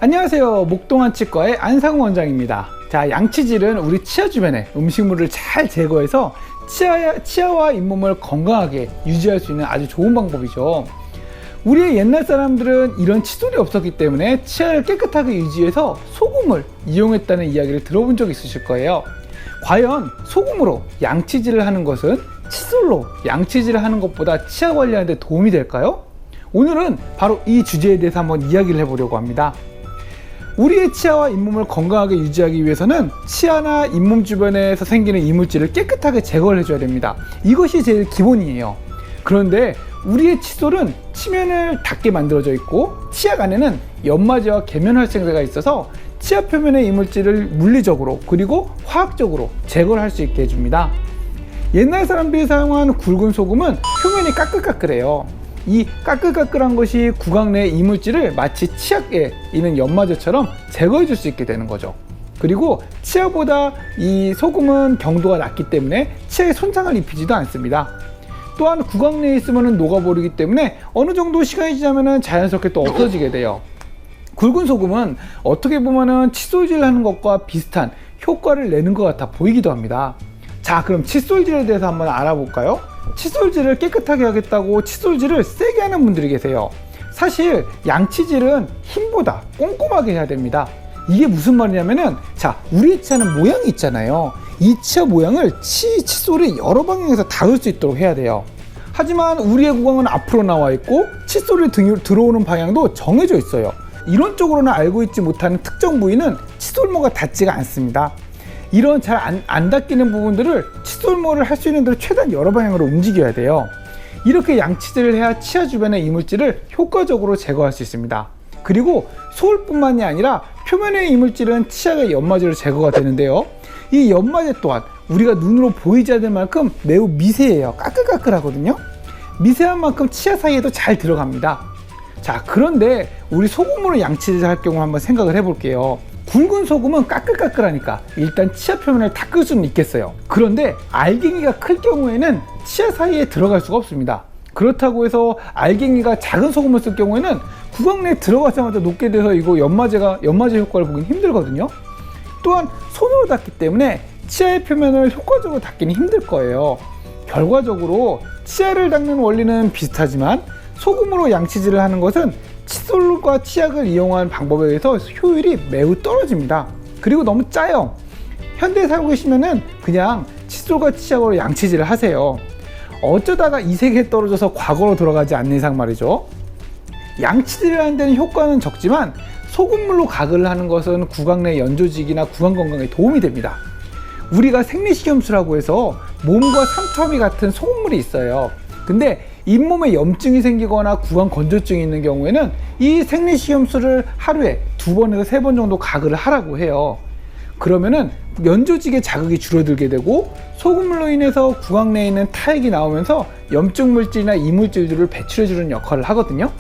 안녕하세요. 목동한 치과의 안상우 원장입니다. 자, 양치질은 우리 치아 주변에 음식물을 잘 제거해서 치아와 잇몸을 건강하게 유지할 수 있는 아주 좋은 방법이죠. 우리의 옛날 사람들은 이런 칫솔이 없었기 때문에 치아를 깨끗하게 유지해서 소금을 이용했다는 이야기를 들어본 적 있으실 거예요. 과연 소금으로 양치질을 하는 것은 칫솔로 양치질을 하는 것보다 치아 관리하는 데 도움이 될까요? 오늘은 바로 이 주제에 대해서 한번 이야기를 해보려고 합니다. 우리의 치아와 잇몸을 건강하게 유지하기 위해서는 치아나 잇몸 주변에서 생기는 이물질을 깨끗하게 제거를 해줘야 됩니다. 이것이 제일 기본이에요. 그런데 우리의 칫솔은 치면을 닿게 만들어져 있고 치약 안에는 연마제와 계면활성제가 있어서 치아 표면의 이물질을 물리적으로 그리고 화학적으로 제거를 할 수 있게 해줍니다. 옛날 사람들이 사용한 굵은 소금은 표면이 까끌까끌해요. 이 까끌까끌한 것이 구강 내 이물질을 마치 치약에 있는 연마제처럼 제거해 줄 수 있게 되는 거죠. 그리고 치아보다 이 소금은 경도가 낮기 때문에 치아에 손상을 입히지도 않습니다. 또한 구강 내에 있으면 녹아버리기 때문에 어느 정도 시간이 지나면 자연스럽게 또 없어지게 돼요. 굵은 소금은 어떻게 보면 칫솔질 하는 것과 비슷한 효과를 내는 것 같아 보이기도 합니다. 자, 그럼 칫솔질에 대해서 한번 알아볼까요? 칫솔질을 깨끗하게 하겠다고 칫솔질을 세게 하는 분들이 계세요. 사실 양치질은 힘보다 꼼꼼하게 해야 됩니다. 이게 무슨 말이냐면은, 자, 우리 치아는 모양이 있잖아요. 이 치아 모양을 칫솔이 여러 방향에서 닿을 수 있도록 해야 돼요. 하지만 우리의 구강은 앞으로 나와 있고 칫솔이 들어오는 방향도 정해져 있어요. 이론적으로는 알고 있지 못하는 특정 부위는 칫솔모가 닿지가 않습니다. 이런 잘 안 닿기는 부분들을 칫솔모를 할 수 있는 대로 최대한 여러 방향으로 움직여야 돼요. 이렇게 양치질을 해야 치아 주변의 이물질을 효과적으로 제거할 수 있습니다. 그리고 소울뿐만이 아니라 표면의 이물질은 치아의 연마제로 제거가 되는데요. 이 연마제 또한 우리가 눈으로 보이지 않을 만큼 매우 미세해요. 까끌까끌하거든요. 미세한 만큼 치아 사이에도 잘 들어갑니다. 자, 그런데 우리 소금으로 양치질을 할 경우 한번 생각을 해볼게요. 굵은 소금은 까끌까끌하니까 일단 치아 표면을 닦을 수는 있겠어요. 그런데 알갱이가 클 경우에는 치아 사이에 들어갈 수가 없습니다. 그렇다고 해서 알갱이가 작은 소금을 쓸 경우에는 구강 내에 들어가자마자 녹게 돼서 이거 연마제 효과를 보긴 힘들거든요. 또한 손으로 닦기 때문에 치아의 표면을 효과적으로 닦기는 힘들 거예요. 결과적으로 치아를 닦는 원리는 비슷하지만 소금으로 양치질을 하는 것은 칫솔과 치약을 이용한 방법에 의해서 효율이 매우 떨어집니다. 그리고 너무 짜요. 현대에 살고 계시면은 그냥 칫솔과 치약으로 양치질을 하세요. 어쩌다가 이 세계에 떨어져서 과거로 돌아가지 않는 이상 말이죠. 양치질을 하는 데는 효과는 적지만 소금물로 가글을 하는 것은 구강 내 연조직이나 구강 건강에 도움이 됩니다. 우리가 생리식염수라고 해서 몸과 삼투압이 같은 소금물이 있어요. 근데 잇몸에 염증이 생기거나 구강 건조증이 있는 경우에는 이 생리식염수를 하루에 2번에서 3번 정도 가글을 하라고 해요. 그러면은 연조직의 자극이 줄어들게 되고 소금물로 인해서 구강 내에 있는 타액이 나오면서 염증 물질이나 이물질들을 배출해 주는 역할을 하거든요.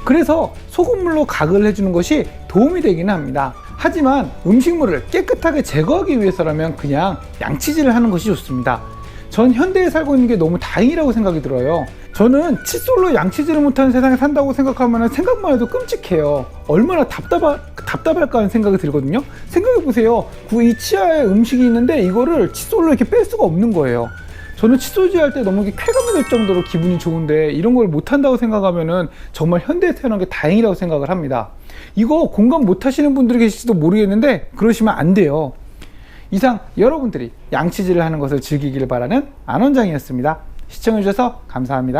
그래서 소금물로 가글을 해주는 것이 도움이 되기는 합니다. 하지만 음식물을 깨끗하게 제거하기 위해서라면 그냥 양치질을 하는 것이 좋습니다. 전 현대에 살고 있는 게 너무 다행이라고 생각이 들어요. 저는 칫솔로 양치질을 못하는 세상에 산다고 생각하면 생각만 해도 끔찍해요. 얼마나 답답할까 하는 생각이 들거든요. 생각해보세요. 이 치아에 음식이 있는데 이거를 칫솔로 이렇게 뺄 수가 없는 거예요. 저는 칫솔질 할 때 너무 쾌감이 될 정도로 기분이 좋은데 이런 걸 못한다고 생각하면은 정말 현대에 태어난 게 다행이라고 생각을 합니다. 이거 공감 못하시는 분들이 계실지도 모르겠는데 그러시면 안 돼요. 이상 여러분들이 양치질을 하는 것을 즐기길 바라는 안 원장이었습니다. 시청해주셔서 감사합니다.